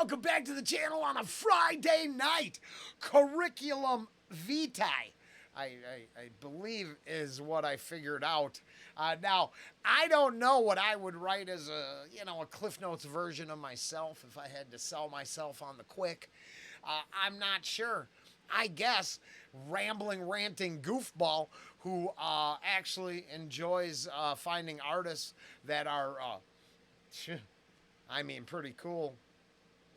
welcome back to the channel on a Friday night. Curriculum Vitae, I believe is what I figured out. Now, I don't know what I would write as a Cliff Notes version of myself if I had to sell myself on the quick. I'm not sure. I guess rambling, ranting goofball who actually enjoys finding artists that are, pretty cool.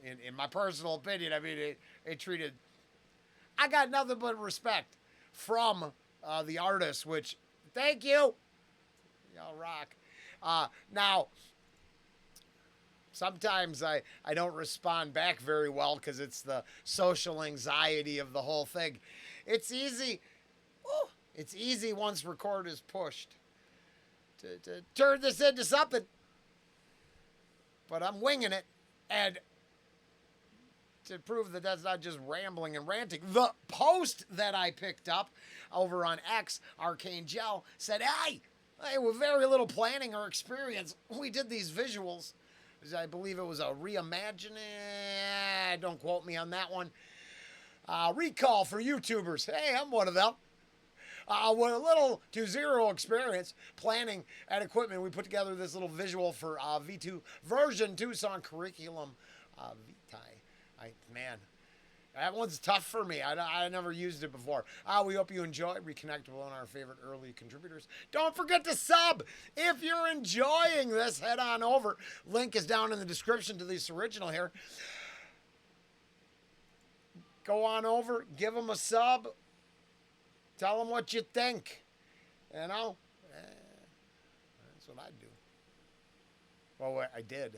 In my personal opinion, it treated. I got nothing but respect from the artists, which, thank you. Y'all rock. Now, sometimes I don't respond back very well because it's the social anxiety of the whole thing. It's easy. It's easy once record is pushed to turn this into something. But I'm winging it. And to prove that that's not just rambling and ranting, the post that I picked up over on X, Arcane-Gel, said, hey, with very little planning or experience, we did these visuals. I believe it was a reimagining. Don't quote me on that one. Recall for YouTubers. Hey, I'm one of them. With a little to zero experience planning and equipment, we put together this little visual for V2 version 2 song Curriculum Vitae. Man, that one's tough for me. I never used it before. We hope you enjoy. Reconnect with one of our favorite early contributors. Don't forget to sub. If you're enjoying this, head on over. Link is down in the description to this original here. Go on over. Give them a sub. Tell them what you think. You know? That's what I do. Well, I did.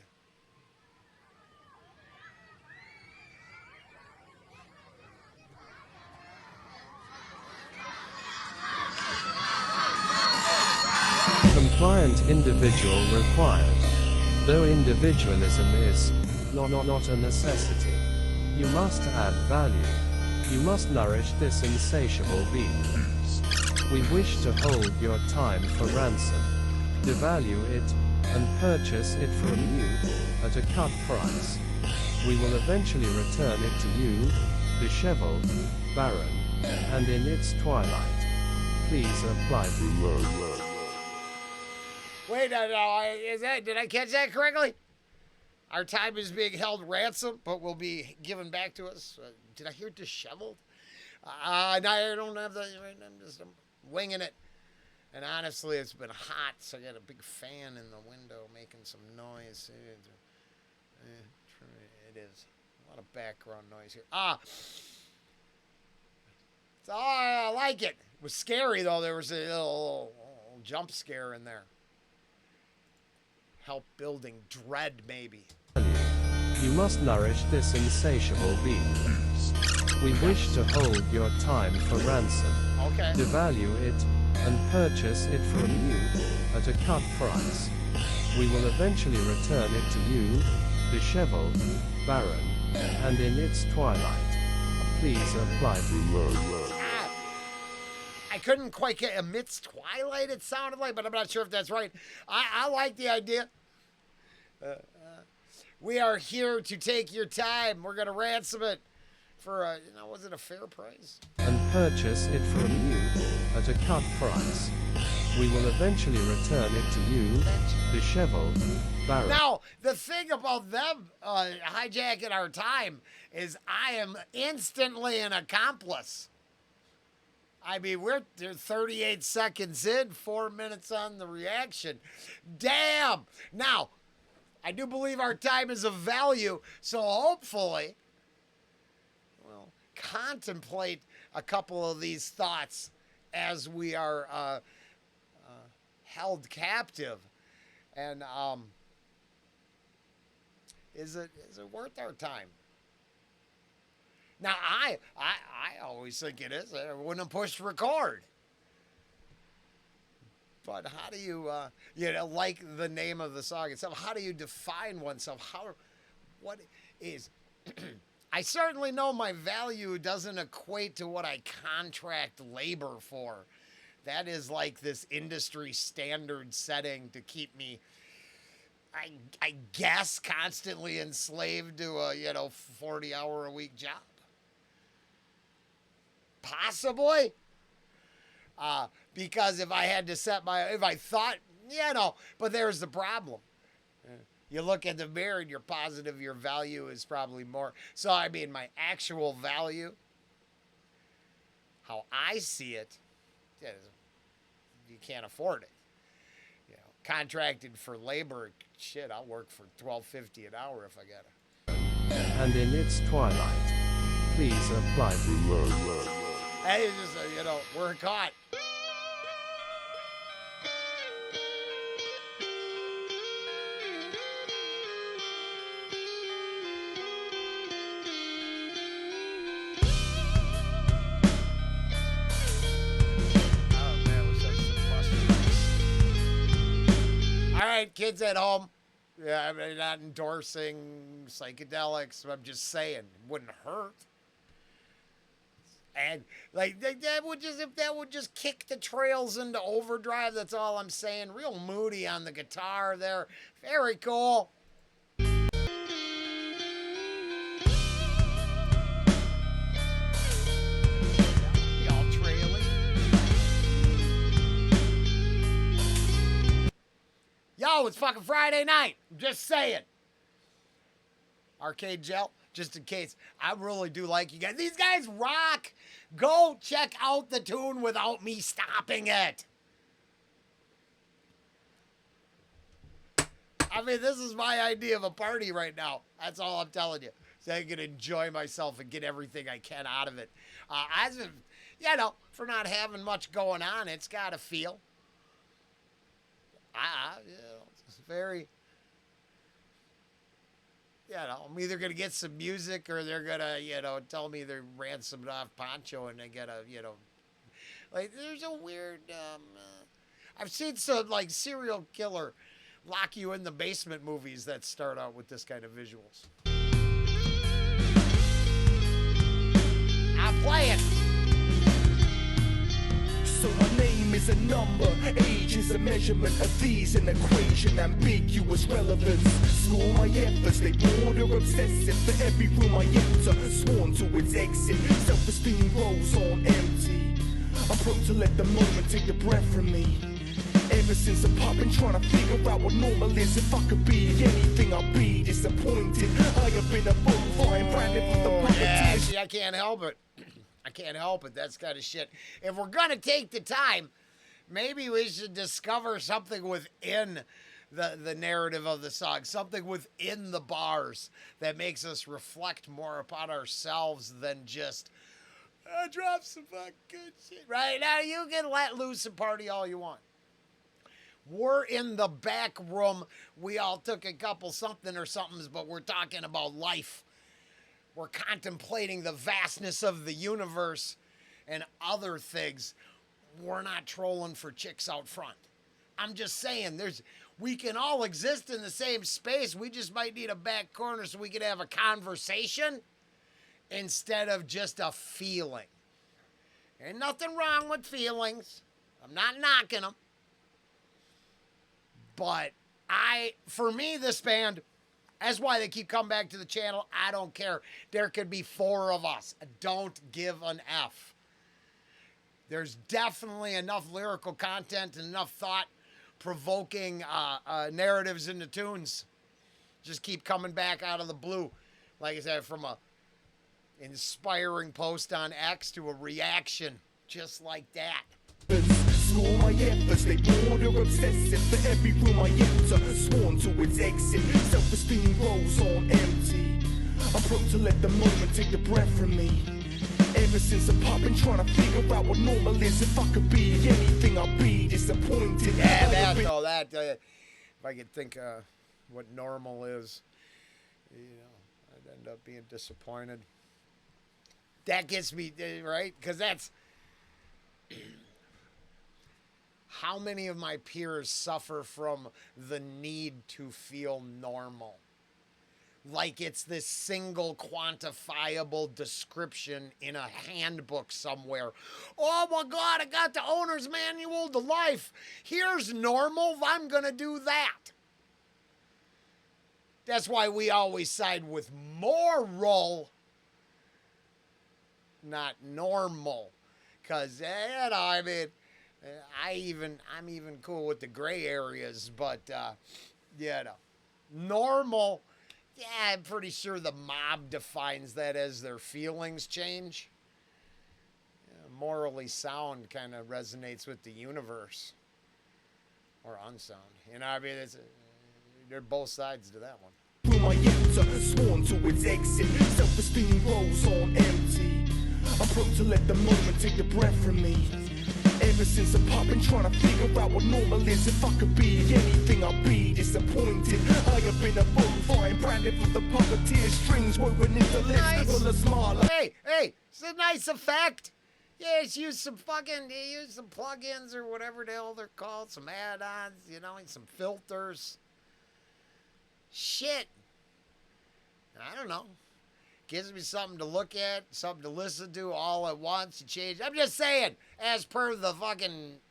Compliant individual required. Though individualism is not a necessity. You must add value. You must nourish this insatiable beast. We wish to hold your time for ransom, devalue it, and purchase it from you at a cut price. We will eventually return it to you, disheveled, barren, and in its twilight. Please apply below. Wait, no, did I catch that correctly? Our time is being held ransom, but will be given back to us. Did I hear disheveled? No, I don't have the. I'm winging it. And honestly, it's been hot, so I got a big fan in the window making some noise. It is a lot of background noise here. So I like it. It was scary though. There was a little jump scare in there. Help building dread, maybe. You must nourish this insatiable beast. We wish to hold your time for ransom. Okay. Devalue it, and purchase it from you at a cut price. We will eventually return it to you, disheveled, barren, and in its twilight. Please apply below. I couldn't quite get amidst twilight, it sounded like, but I'm not sure if that's right. I like the idea. We are here to take your time. We're going to ransom it for, was it a fair price? And purchase it from you at a cut price. We will eventually return it to you, disheveled, barren. Now, the thing about them hijacking our time is I am instantly an accomplice. We're 38 seconds in, 4 minutes on the reaction. Damn! Now, I do believe our time is of value, so hopefully we'll contemplate a couple of these thoughts as we are held captive. And is it worth our time? Now, I always think it is. I wouldn't have pushed record. But how do you, like the name of the song itself, how do you define oneself? What is, I certainly know my value doesn't equate to what I contract labor for. That is like this industry standard setting to keep me I guess constantly enslaved to a 40-hour-a-week job. Possibly. Because if I had to if I thought, but there's the problem. You look at the mirror and you're positive your value is probably more. So, I mean, my actual value, how I see it, you can't afford it. Contracted for labor, shit, I'll work for $12.50 an hour if I get it. And in its twilight, please apply. Hey, it's just, we're caught. All right, kids at home. Yeah, I'm not endorsing psychedelics. I'm just saying, it wouldn't hurt. And like that would just if that would just kick the trails into overdrive. That's all I'm saying. Real moody on the guitar there. Very cool. Yo, it's fucking Friday night. I'm just saying. Arcane-Gel, just in case. I really do like you guys. These guys rock. Go check out the tune without me stopping it. I mean, this is my idea of a party right now. That's all I'm telling you. So I can enjoy myself and get everything I can out of it. As of, for not having much going on, it's got to feel. It's very, I'm either going to get some music or they're going to, tell me they're ransomed off Poncho and they got to, like, there's a weird, I've seen some, like, serial killer lock you in the basement movies that start out with this kind of visuals. I'm playing. So my name is a number, age is a measurement of these, an equation, ambiguous relevance. Score my efforts, they border obsessive. For every room I enter, sworn to its exit. Self-esteem rolls on empty. I'm prone to let the moment take the breath from me. Ever since I've been trying to figure out what normal is. If I could be anything, I'll be disappointed. I have been a bovine, branded with the yeah, see, I can't help it. I can't help it. That's kind of shit. If we're going to take the time, maybe we should discover something within the narrative of the song, something within the bars that makes us reflect more upon ourselves than just drop some fucking good shit. Right now, you can let loose and party all you want. We're in the back room. We all took a couple something or somethings, but we're talking about life. We're contemplating the vastness of the universe and other things. We're not trolling for chicks out front. I'm just saying, we can all exist in the same space. We just might need a back corner so we can have a conversation instead of just a feeling. Ain't nothing wrong with feelings. I'm not knocking them. But for me, this band, that's why they keep coming back to the channel. I don't care. There could be 4 of us. Don't give an F. There's definitely enough lyrical content and enough thought-provoking narratives in the tunes. Just keep coming back out of the blue. Like I said, from a inspiring post on X to a reaction just like that. Score my efforts, they border obsessive. For every room I enter, sworn to its exit. Self-esteem rolls on empty. I'm prone to let the moment take the breath from me. Ever since I've been trying to figure out what normal is. If I could be anything, I'll be disappointed. Yeah, if I could think what normal is, I'd end up being disappointed. That gets me, right? Because that's... How many of my peers suffer from the need to feel normal? Like it's this single quantifiable description in a handbook somewhere. Oh my God, I got the owner's manual to life. Here's normal. I'm going to do that. That's why we always side with moral, not normal. Because, you know, I mean, I'm even cool with the gray areas, but, you know, normal, yeah, I'm pretty sure the mob defines that as their feelings change. Yeah, morally sound kind of resonates with the universe. Or unsound. You know, I mean, there are both sides to that one. Through my enter, sworn to its exit. Self-esteem rolls on empty. I'm prone to let the moment take the breath from me. Ever since I've been trying to figure out what normal is. If I could be anything, I'd be disappointed. I have been a bonfire branded with the puppeteer strings woven into lips full of smile. Hey, it's a nice effect. Yeah, just use some plugins or whatever the hell they're called, some add-ons, you know, and some filters. Shit. I don't know. Gives me something to look at, something to listen to all at once. You change. I'm just saying, as per the fucking...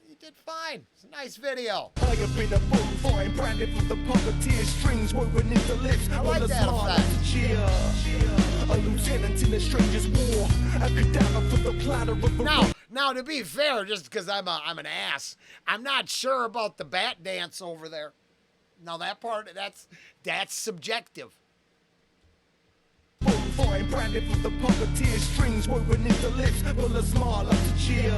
You did fine. It's a nice video. I have been a bonfire branded with the puppeteer strings woven into lips. I like that effect. Cheer. A lieutenant in a stranger's war. A cadaver for the platter of a... Now, to be fair, just because I'm an ass, I'm not sure about the bat dance over there. Now, that part, that's subjective. Bonfire branded with the puppeteer strings woven into lips full of smile up to cheer.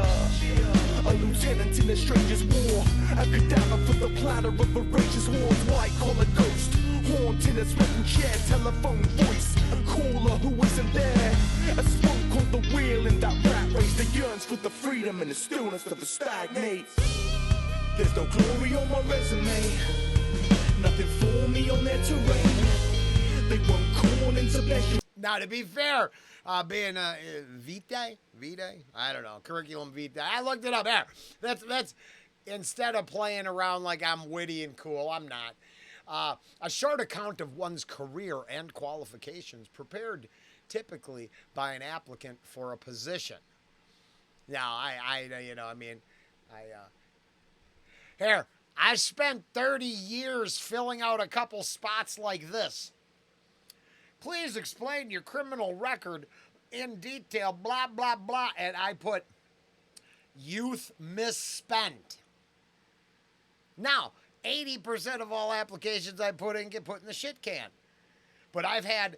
A lieutenant in a stranger's war. A cadaver for the platter of a voracious horse. White collar ghost. Haunting a sweating chair. Telephone voice. A caller who isn't there. A spoke on the wheel in that rat race that yearns for the freedom and the stillness of the stagnates. There's no glory on my resume. Nothing for me on their terrain. They won't call into bless. Now, to be fair, being Vitae, I don't know, curriculum Vitae. I looked it up. There, that's instead of playing around like I'm witty and cool, I'm not. A short account of one's career and qualifications prepared typically by an applicant for a position. Now, here, I spent 30 years filling out a couple spots like this. Please explain your criminal record in detail, blah, blah, blah. And I put youth misspent. Now, 80% of all applications I put in get put in the shit can. But I had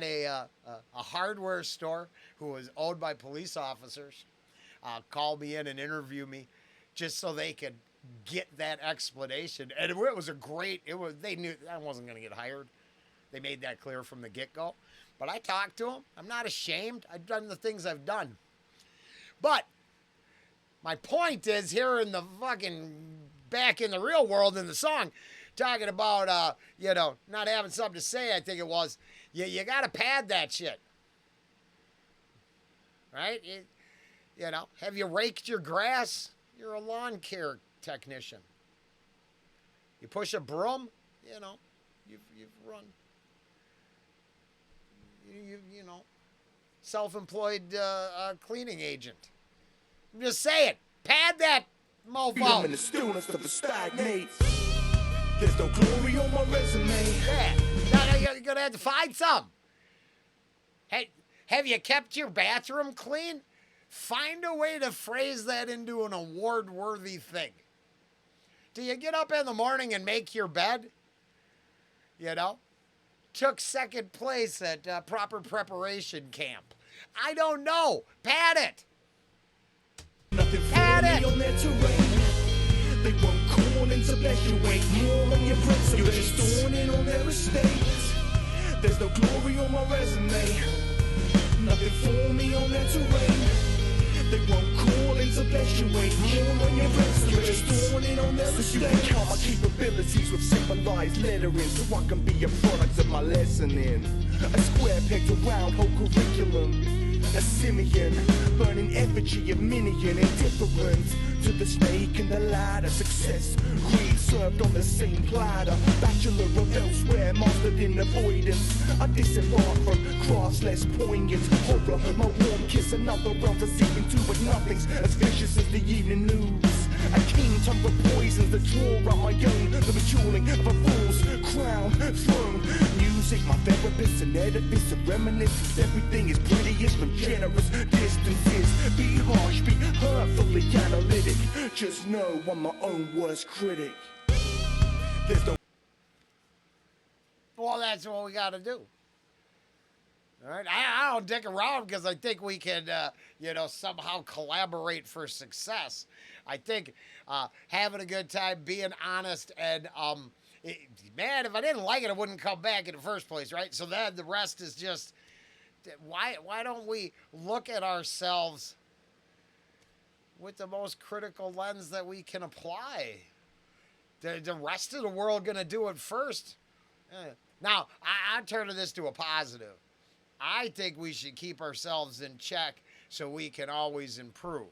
a hardware store who was owned by police officers call me in and interview me just so they could get that explanation. And it was they knew I wasn't going to get hired. They made that clear from the get-go. But I talked to them. I'm not ashamed. I've done the things I've done. But my point is, here in the fucking back in the real world in the song, talking about, not having something to say, I think it was, you got to pad that shit. Right? Have you raked your grass? You're a lawn care technician. You push a broom, you've run. Self-employed cleaning agent. I'm just saying, pad that mofo. In the stillness of the stagnates. There's no glory on my resume. Yeah, now you're gonna have to find some. Hey, have you kept your bathroom clean? Find a way to phrase that into an award-worthy thing. Do you get up in the morning and make your bed? Took second place at proper preparation camp. I don't know. Pad it. Nothing Pad it. on their terrain. They won't call into bless you. Wait more on your principles. You're just throwing in on their estate. There's no glory on my resume. Nothing for me on their terrain. They won't call into bless you. Wait more on your principles. You're just throwing in on their estate. You can count my capabilities with symbolized lettering, so I can be a product of my lessoning. A square pegged to round whole curriculum. A simian, burning effigy of minion, indifferent to the snake and the ladder. Success, greed served on the same platter. Bachelor of elsewhere, mastered in avoidance. I disembark from crafts less poignant. Horror, my warm kiss, another realm to seep into, but nothing's as vicious as the evening news. A king tongue of poisons that draw out my own. The bejeweling of a fool's crown, throne. Music, my therapist, an edifice of reminiscence. Everything is prettiest from generous distances. Be harsh, be hurtfully analytic. Just know I'm my own worst critic. There's no. Well, that's what we got to do. All right, I don't dick around because I think we can, somehow collaborate for success. I think having a good time, being honest, and man, if I didn't like it, I wouldn't come back in the first place, right? So then the rest is just why don't we look at ourselves with the most critical lens that we can apply? The rest of the world gonna do it first. Now, I'm turning this to a positive. I think we should keep ourselves in check so we can always improve.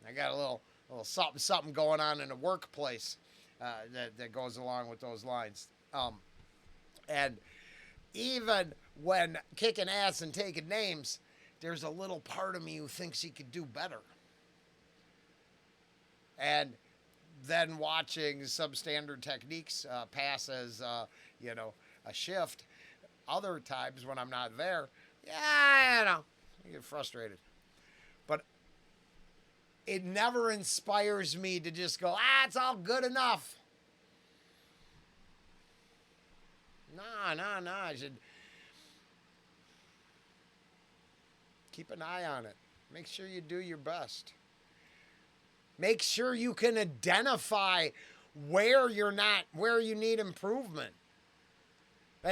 I got a little something going on in the workplace that goes along with those lines. And even when kicking ass and taking names, there's a little part of me who thinks he could do better. And then watching substandard techniques pass as, a shift. Other times when I'm not there, I get frustrated. But it never inspires me to just go, it's all good enough. No. I should keep an eye on it. Make sure you do your best. Make sure you can identify where you need improvement. I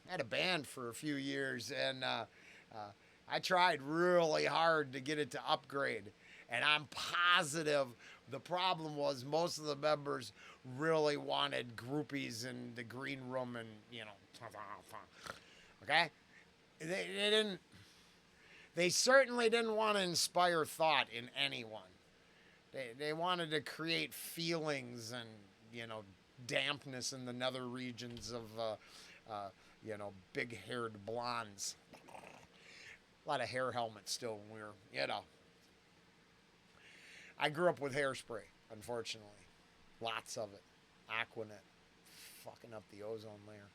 had a band for a few years, and I tried really hard to get it to upgrade. And I'm positive the problem was most of the members really wanted groupies in the green room and, okay? They certainly didn't want to inspire thought in anyone. They wanted to create feelings and, dampness in the nether regions of, big-haired blondes. A lot of hair helmets still when we were, I grew up with hairspray, unfortunately. Lots of it. Aquanet. Fucking up the ozone layer.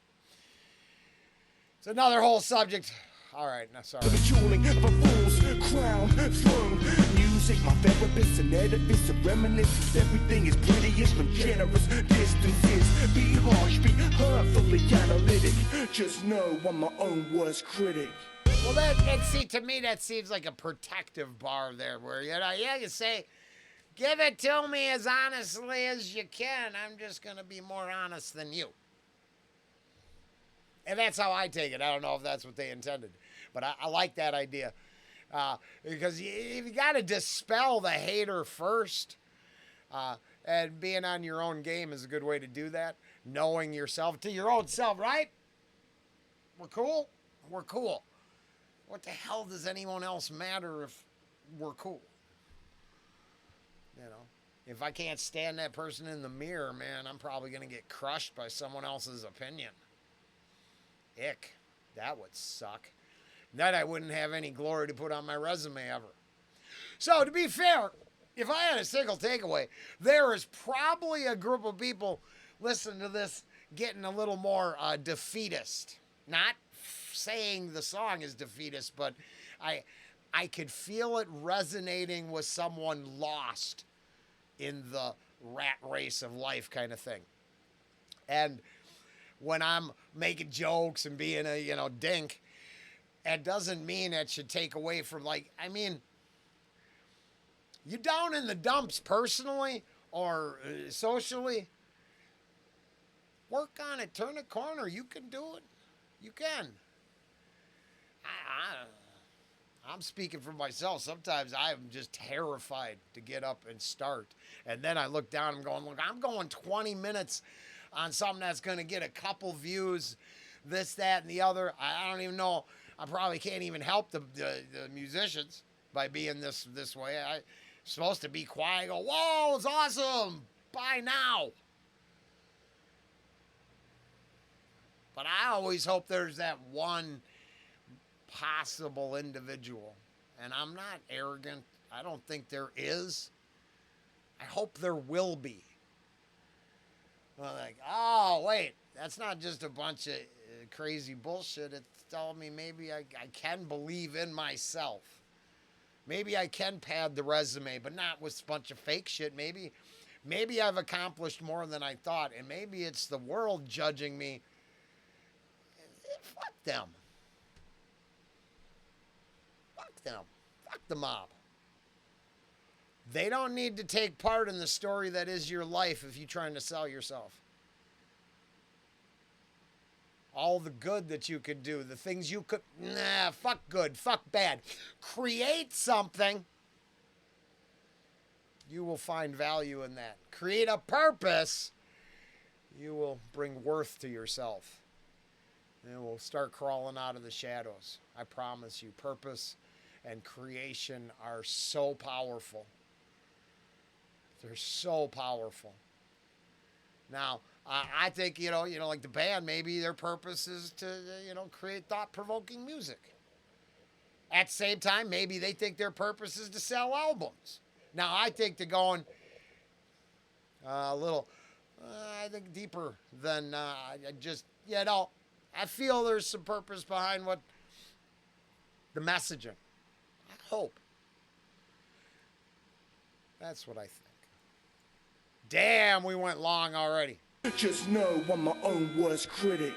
It's another whole subject. All right, no, sorry. The bejeweling of a fool's crown, throne. Music, my therapist, an edifice of reminiscence. Everything is prettiest from generous distances. Be harsh, be hurtfully analytic. Just know I'm my own worst critic. Well, to me, that seems like a protective bar there, where you say, give it to me as honestly as you can. I'm just gonna be more honest than you. And that's how I take it. I don't know if that's what they intended. But I like that idea. Because you got to dispel the hater first. And being on your own game is a good way to do that. Knowing yourself to your own self, right? We're cool? We're cool. What the hell does anyone else matter if we're cool? If I can't stand that person in the mirror, man, I'm probably going to get crushed by someone else's opinion. Ick. That would suck. Then I wouldn't have any glory to put on my resume ever. So, to be fair, if I had a single takeaway, there is probably a group of people listening to this getting a little more defeatist. Not saying the song is defeatist, but I could feel it resonating with someone lost in the rat race of life kind of thing. And when I'm making jokes and being a, dink, it doesn't mean it should take away from, you down in the dumps personally or socially, work on it, turn a corner. You can do it. You can. I'm speaking for myself. Sometimes I'm just terrified to get up and start. And then I look down and I'm going 20 minutes on something that's going to get a couple views, this, that, and the other. I don't even know. I probably can't even help the musicians by being this way. I'm supposed to be quiet. I go, whoa, it's awesome. Bye now. But I always hope there's that one possible individual. And I'm not arrogant. I don't think there is. I hope there will be. Well, like, oh, wait, that's not just a bunch of crazy bullshit. It's telling me maybe I can believe in myself. Maybe I can pad the resume, but not with a bunch of fake shit. Maybe I've accomplished more than I thought, and maybe it's the world judging me. Fuck them. Fuck them. Fuck the mob. They don't need to take part in the story that is your life if you're trying to sell yourself. All the good that you could do, the things you could, fuck good, fuck bad. Create something. You will find value in that. Create a purpose. You will bring worth to yourself. And it will start crawling out of the shadows. I promise you, purpose and creation are so powerful. They're so powerful. Now, I think, like the band, maybe their purpose is to, create thought-provoking music. At the same time, maybe they think their purpose is to sell albums. Now, I think they're going a little, I think, deeper than just, I feel there's some purpose behind what the messaging. I hope. That's what I think. Damn, we went long already. Just know I'm my own worst critic.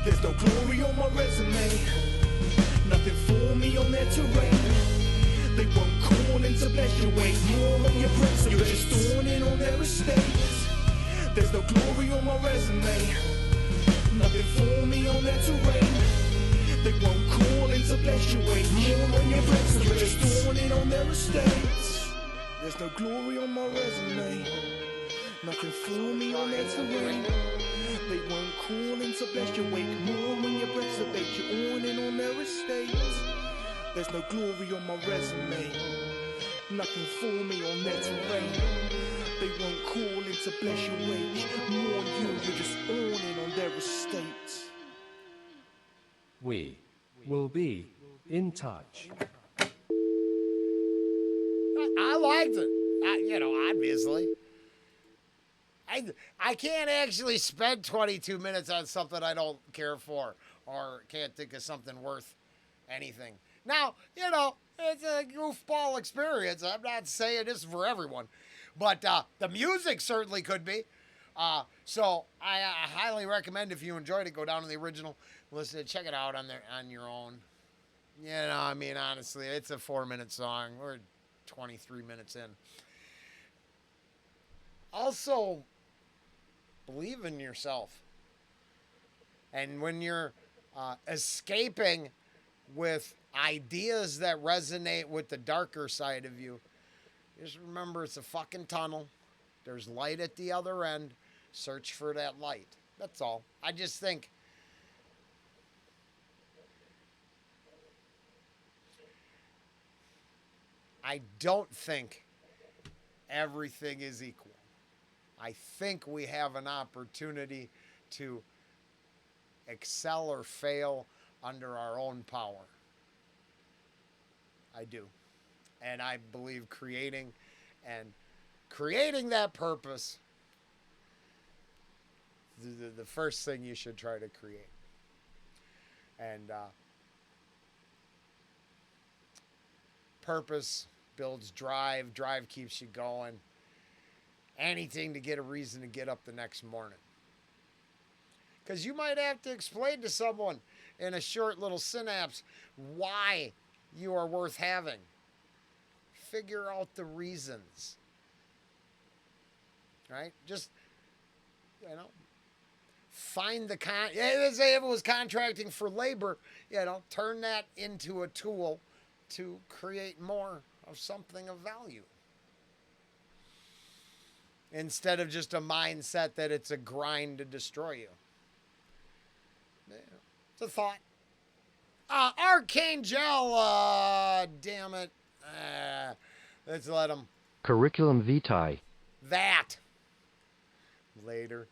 There's no glory on my resume, nothing for me on their terrain. They won't call in to bless your weight more on your principles. You're just dawning on their estates. There's no glory on my resume, nothing for me on their terrain. They won't call in to bless your weight more on your principles. You're just dawning on their estates. There's no glory on my resume, nothing for me on their terrain. They won't call in to bless your wake more when your breath's a bake. You're on in on their estates. There's no glory on my resume, nothing for me on their terrain. They won't call in to bless your wake more on you. You're just on in on their estates. We will be in touch. I liked it. Obviously. I can't actually spend 22 minutes on something I don't care for or can't think of something worth anything. Now, it's a goofball experience. I'm not saying this is for everyone. But the music certainly could be. So I highly recommend, if you enjoyed it, go down to the original, listen to it, check it out on your own. Honestly, it's a 4-minute song. We're 23 minutes in. Also, believe in yourself. And when you're escaping with ideas that resonate with the darker side of you, just remember it's a fucking tunnel. There's light at the other end. Search for that light. That's all. I just think I don't think everything is equal. I think we have an opportunity to excel or fail under our own power. I do. And I believe creating that purpose, the first thing you should try to create. And purpose builds drive. Drive keeps you going. Anything to get a reason to get up the next morning. Because you might have to explain to someone in a short little synapse why you are worth having. Figure out the reasons. Right? Just, find the let's say if it was contracting for labor, turn that into a tool to create more of something of value. Instead of just a mindset that it's a grind to destroy you. It's a thought. Arcane-Gel, damn it. Let's let them. Curriculum Vitae. That. Later.